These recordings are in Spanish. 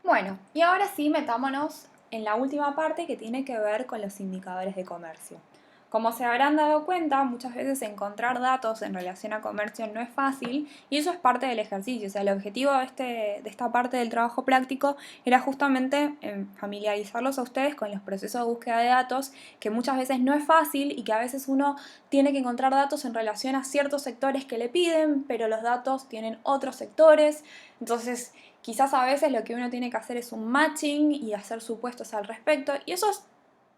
Bueno, y ahora sí metámonos en la última parte que tiene que ver con los indicadores de comercio. Como se habrán dado cuenta, muchas veces encontrar datos en relación a comercio no es fácil y eso es parte del ejercicio. O sea, el objetivo de esta parte del trabajo práctico era justamente familiarizarlos a ustedes con los procesos de búsqueda de datos, que muchas veces no es fácil y que a veces uno tiene que encontrar datos en relación a ciertos sectores que le piden, pero los datos tienen otros sectores. Entonces, quizás a veces lo que uno tiene que hacer es un matching y hacer supuestos al respecto, y eso es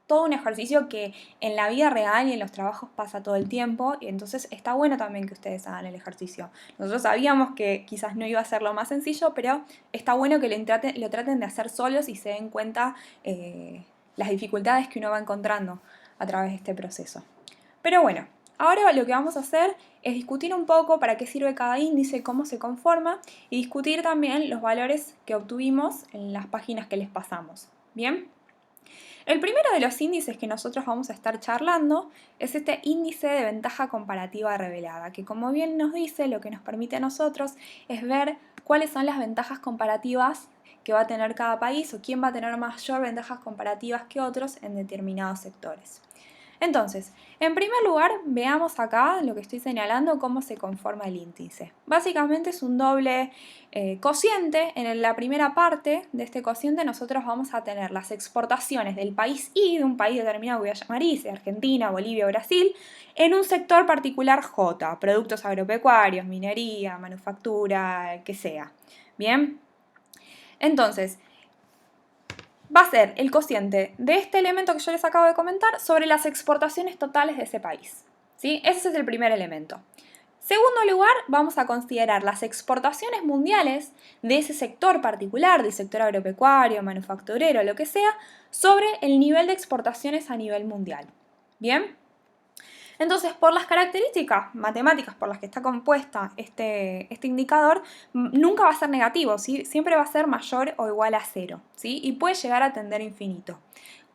todo un ejercicio que en la vida real y en los trabajos pasa todo el tiempo, y entonces está bueno también que ustedes hagan el ejercicio. Nosotros sabíamos que quizás no iba a ser lo más sencillo, pero está bueno que lo traten de hacer solos y se den cuenta las dificultades que uno va encontrando a través de este proceso. Pero bueno, ahora lo que vamos a hacer es discutir un poco para qué sirve cada índice, cómo se conforma y discutir también los valores que obtuvimos en las páginas que les pasamos. ¿Bien? El primero de los índices que nosotros vamos a estar charlando es este índice de ventaja comparativa revelada, que como bien nos dice, lo que nos permite a nosotros es ver cuáles son las ventajas comparativas que va a tener cada país o quién va a tener mayor ventajas comparativas que otros en determinados sectores. Entonces, en primer lugar, veamos acá lo que estoy señalando, cómo se conforma el índice. Básicamente es un doble cociente. En la primera parte de este cociente nosotros vamos a tener las exportaciones del país I, de un país determinado que voy a llamar I, sea Argentina, Bolivia o Brasil, en un sector particular J, productos agropecuarios, minería, manufactura, que sea. Bien, entonces, va a ser el cociente de este elemento que yo les acabo de comentar sobre las exportaciones totales de ese país. ¿Sí? Ese es el primer elemento. Segundo lugar, vamos a considerar las exportaciones mundiales de ese sector particular, del sector agropecuario, manufacturero, lo que sea, sobre el nivel de exportaciones a nivel mundial. ¿Bien? Entonces, por las características matemáticas por las que está compuesta este indicador, nunca va a ser negativo, ¿sí? Siempre va a ser mayor o igual a 0, ¿sí? Y puede llegar a tender a infinito.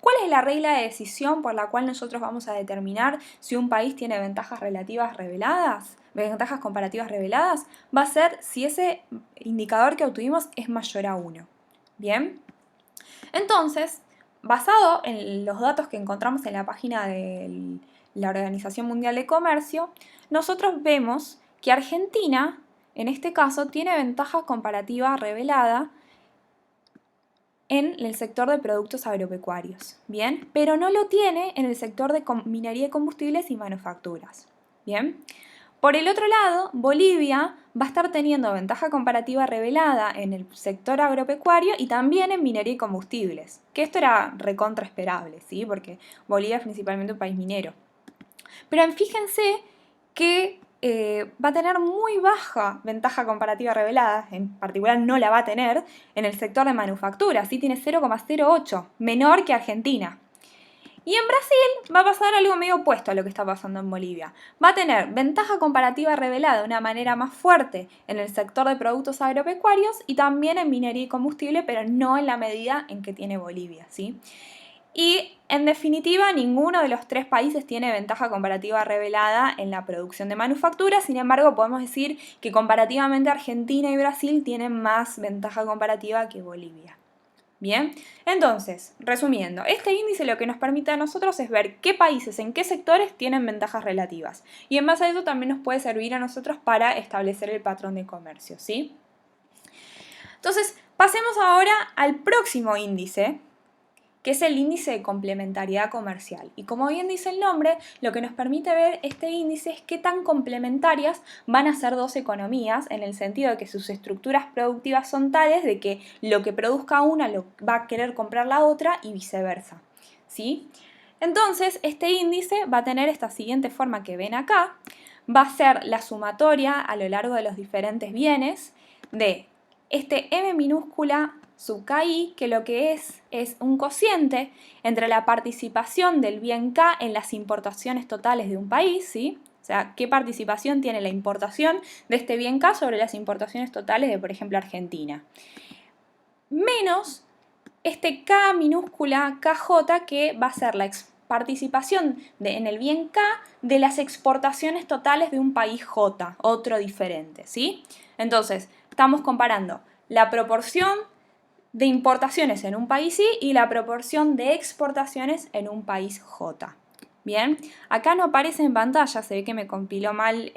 ¿Cuál es la regla de decisión por la cual nosotros vamos a determinar si un país tiene ventajas relativas reveladas? Ventajas comparativas reveladas, va a ser si ese indicador que obtuvimos es mayor a 1. ¿Bien? Entonces, basado en los datos que encontramos en la página de la Organización Mundial de Comercio, nosotros vemos que Argentina, en este caso, tiene ventaja comparativa revelada en el sector de productos agropecuarios, ¿bien? Pero no lo tiene en el sector de minería de combustibles y manufacturas, ¿bien? Por el otro lado, Bolivia va a estar teniendo ventaja comparativa revelada en el sector agropecuario y también en minería y combustibles, que esto era recontra esperable, ¿sí? Porque Bolivia es principalmente un país minero. Pero fíjense que va a tener muy baja ventaja comparativa revelada, en particular no la va a tener en el sector de manufactura, ¿sí? Tiene 0,08, menor que Argentina. Y en Brasil va a pasar algo medio opuesto a lo que está pasando en Bolivia. Va a tener ventaja comparativa revelada de una manera más fuerte en el sector de productos agropecuarios y también en minería y combustible, pero no en la medida en que tiene Bolivia, ¿sí? Y en definitiva, ninguno de los tres países tiene ventaja comparativa revelada en la producción de manufactura. Sin embargo, podemos decir que comparativamente Argentina y Brasil tienen más ventaja comparativa que Bolivia. Bien, entonces, resumiendo, este índice lo que nos permite a nosotros es ver qué países, en qué sectores tienen ventajas relativas. Y en base a eso también nos puede servir a nosotros para establecer el patrón de comercio, ¿sí? Entonces, pasemos ahora al próximo índice, que es el índice de complementariedad comercial. Y como bien dice el nombre, lo que nos permite ver este índice es qué tan complementarias van a ser dos economías, en el sentido de que sus estructuras productivas son tales de que lo que produzca una lo va a querer comprar la otra y viceversa, ¿sí? Entonces, este índice va a tener esta siguiente forma que ven acá, va a ser la sumatoria a lo largo de los diferentes bienes de este M minúscula sub KI, que lo que es un cociente entre la participación del bien K en las importaciones totales de un país, ¿sí? O sea, qué participación tiene la importación de este bien K sobre las importaciones totales de, por ejemplo, Argentina. Menos este K minúscula KJ, que va a ser la participación en el bien K de las exportaciones totales de un país J, otro diferente, ¿sí? Entonces, estamos comparando la proporción de importaciones en un país I y la proporción de exportaciones en un país J. Bien, acá no aparece en pantalla, se ve que me compiló mal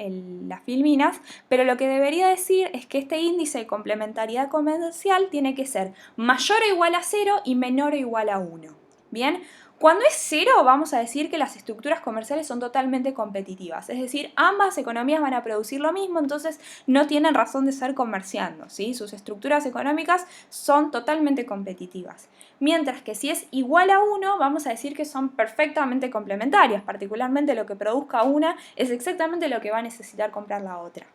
las filminas, pero lo que debería decir es que este índice de complementariedad comercial tiene que ser mayor o igual a 0 y menor o igual a 1. Bien, cuando es 0 vamos a decir que las estructuras comerciales son totalmente competitivas, es decir, ambas economías van a producir lo mismo, entonces no tienen razón de ser comerciando, ¿sí? Sus estructuras económicas son totalmente competitivas. Mientras que si es igual a 1, vamos a decir que son perfectamente complementarias, particularmente lo que produzca una es exactamente lo que va a necesitar comprar la otra.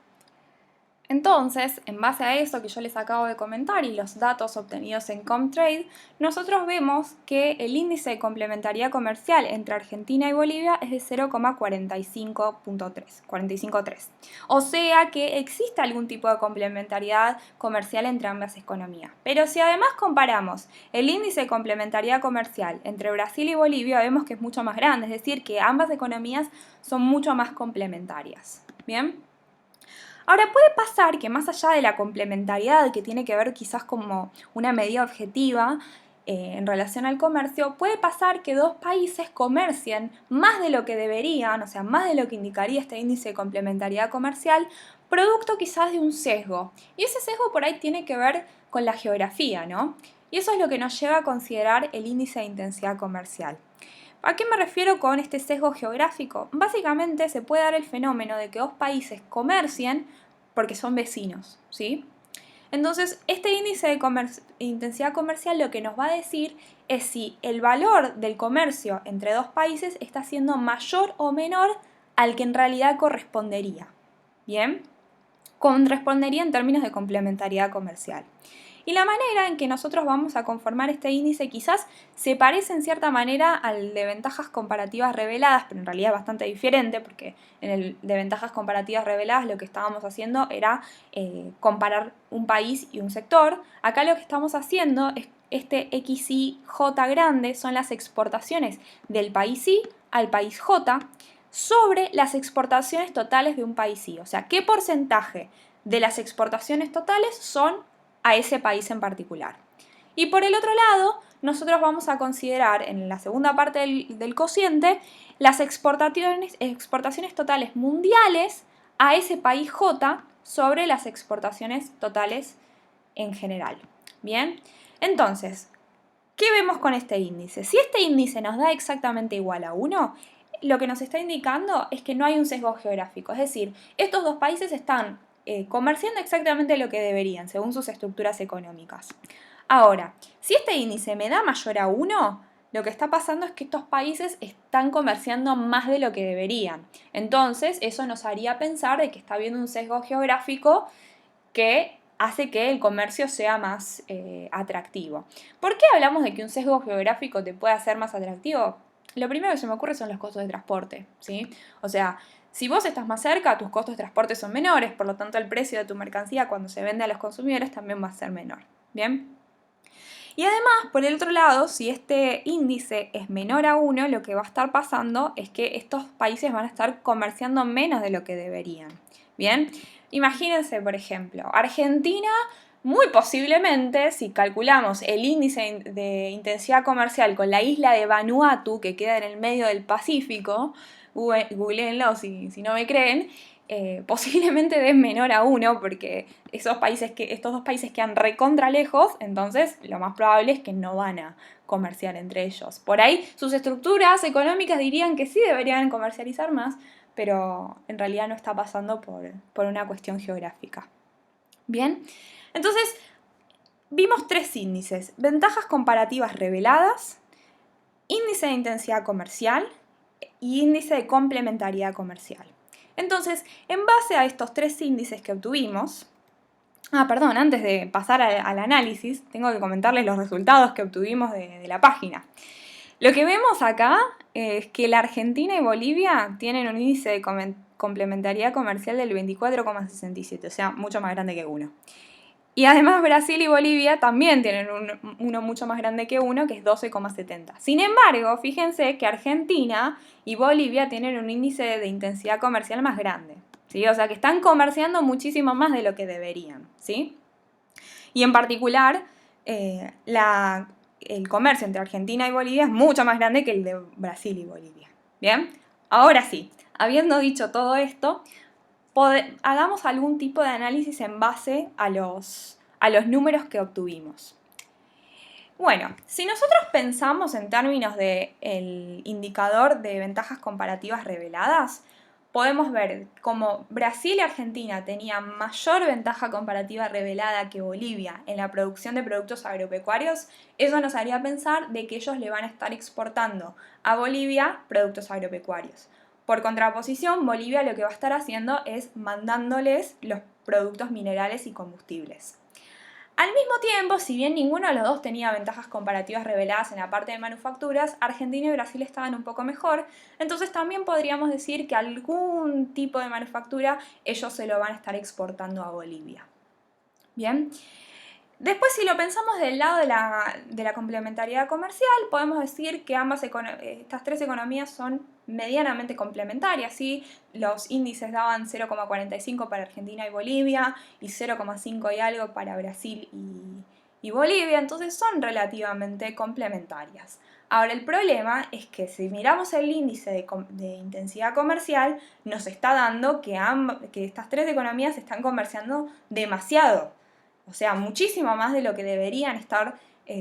Entonces, en base a eso que yo les acabo de comentar y los datos obtenidos en Comtrade, nosotros vemos que el índice de complementariedad comercial entre Argentina y Bolivia es de 0,45.3. O sea que existe algún tipo de complementariedad comercial entre ambas economías. Pero si además comparamos el índice de complementariedad comercial entre Brasil y Bolivia, vemos que es mucho más grande, es decir, que ambas economías son mucho más complementarias. ¿Bien? Ahora puede pasar que más allá de la complementariedad que tiene que ver quizás como una medida objetiva en relación al comercio, puede pasar que dos países comercien más de lo que deberían, o sea, más de lo que indicaría este índice de complementariedad comercial, producto quizás de un sesgo. Y ese sesgo por ahí tiene que ver con la geografía, ¿no? Y eso es lo que nos lleva a considerar el índice de intensidad comercial. ¿A qué me refiero con este sesgo geográfico? Básicamente se puede dar el fenómeno de que dos países comercien porque son vecinos, ¿sí? Entonces, este índice de intensidad comercial lo que nos va a decir es si el valor del comercio entre dos países está siendo mayor o menor al que en realidad correspondería. ¿Bien? Correspondería en términos de complementariedad comercial. Y la manera en que nosotros vamos a conformar este índice quizás se parece en cierta manera al de ventajas comparativas reveladas, pero en realidad es bastante diferente porque en el de ventajas comparativas reveladas lo que estábamos haciendo era comparar un país y un sector. Acá lo que estamos haciendo es este XIJ grande son las exportaciones del país I al país J sobre las exportaciones totales de un país I. O sea, ¿qué porcentaje de las exportaciones totales son a ese país en particular? Y por el otro lado, nosotros vamos a considerar en la segunda parte del cociente las exportaciones totales mundiales a ese país J sobre las exportaciones totales en general. Bien, entonces, ¿qué vemos con este índice? Si este índice nos da exactamente igual a 1, lo que nos está indicando es que no hay un sesgo geográfico, es decir, estos dos países están comerciando exactamente lo que deberían, según sus estructuras económicas. Ahora, si este índice me da mayor a 1, lo que está pasando es que estos países están comerciando más de lo que deberían. Entonces, eso nos haría pensar de que está habiendo un sesgo geográfico que hace que el comercio sea más atractivo. ¿Por qué hablamos de que un sesgo geográfico te puede hacer más atractivo? Lo primero que se me ocurre son los costos de transporte, ¿sí? O sea, si vos estás más cerca, tus costos de transporte son menores, por lo tanto el precio de tu mercancía cuando se vende a los consumidores también va a ser menor, ¿bien? Y además, por el otro lado, si este índice es menor a 1, lo que va a estar pasando es que estos países van a estar comerciando menos de lo que deberían. Bien, imagínense, por ejemplo, Argentina, muy posiblemente, si calculamos el índice de intensidad comercial con la isla de Vanuatu, que queda en el medio del Pacífico, googleenlo si no me creen, posiblemente den menor a 1 porque estos dos países quedan recontra lejos, entonces lo más probable es que no van a comerciar entre ellos. Por ahí sus estructuras económicas dirían que sí deberían comercializar más, pero en realidad no está pasando por una cuestión geográfica. Bien, entonces vimos tres índices: ventajas comparativas reveladas, índice de intensidad comercial y índice de complementariedad comercial. Entonces, en base a estos tres índices que obtuvimos, antes de pasar al análisis, tengo que comentarles los resultados que obtuvimos de la página. Lo que vemos acá es que la Argentina y Bolivia tienen un índice de complementariedad comercial del 24,67, o sea, mucho más grande que 1. Y además Brasil y Bolivia también tienen uno mucho más grande que 1, que es 12,70. Sin embargo, fíjense que Argentina y Bolivia tienen un índice de intensidad comercial más grande, ¿sí? O sea que están comerciando muchísimo más de lo que deberían, ¿sí? Y en particular, el comercio entre Argentina y Bolivia es mucho más grande que el de Brasil y Bolivia. Bien, ahora sí, habiendo dicho todo esto, hagamos algún tipo de análisis en base a los números que obtuvimos. Bueno, si nosotros pensamos en términos del indicador de ventajas comparativas reveladas, podemos ver como Brasil y Argentina tenían mayor ventaja comparativa revelada que Bolivia en la producción de productos agropecuarios. Eso nos haría pensar de que ellos le van a estar exportando a Bolivia productos agropecuarios. Por contraposición, Bolivia lo que va a estar haciendo es mandándoles los productos minerales y combustibles. Al mismo tiempo, si bien ninguno de los dos tenía ventajas comparativas reveladas en la parte de manufacturas, Argentina y Brasil estaban un poco mejor, entonces también podríamos decir que algún tipo de manufactura ellos se lo van a estar exportando a Bolivia. Bien. Después, si lo pensamos del lado de la complementariedad comercial, podemos decir que estas tres economías son medianamente complementarias, ¿sí? Los índices daban 0,45 para Argentina y Bolivia y 0,5 y algo para Brasil y Bolivia, entonces son relativamente complementarias. Ahora, el problema es que si miramos el índice de intensidad comercial, nos está dando que estas tres economías están comerciando demasiado. O sea, muchísimo más de lo que deberían estar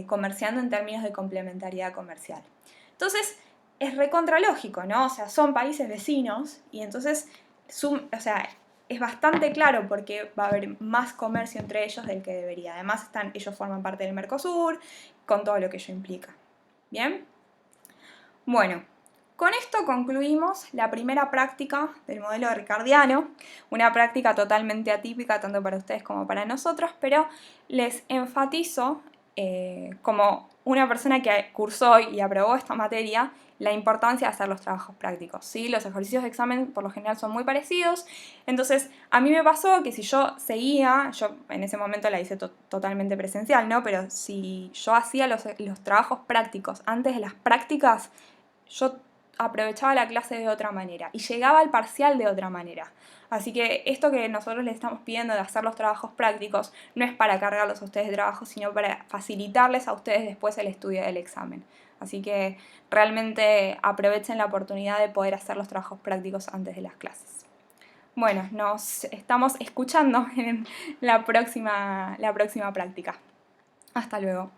comerciando en términos de complementariedad comercial. Entonces, es recontralógico, ¿no? O sea, son países vecinos y entonces, es bastante claro porque va a haber más comercio entre ellos del que debería. Además, ellos forman parte del Mercosur, con todo lo que ello implica. ¿Bien? Bueno, con esto concluimos la primera práctica del modelo ricardiano, una práctica totalmente atípica tanto para ustedes como para nosotros, pero les enfatizo, como una persona que cursó y aprobó esta materia, la importancia de hacer los trabajos prácticos, ¿sí? Los ejercicios de examen por lo general son muy parecidos, entonces a mí me pasó que si yo en ese momento la hice totalmente presencial, ¿no? Pero si yo hacía los trabajos prácticos antes de las prácticas, yo aprovechaba la clase de otra manera y llegaba al parcial de otra manera. Así que esto que nosotros les estamos pidiendo de hacer los trabajos prácticos no es para cargarlos a ustedes de trabajo, sino para facilitarles a ustedes después el estudio del examen. Así que realmente aprovechen la oportunidad de poder hacer los trabajos prácticos antes de las clases. Bueno, nos estamos escuchando en la próxima práctica. Hasta luego.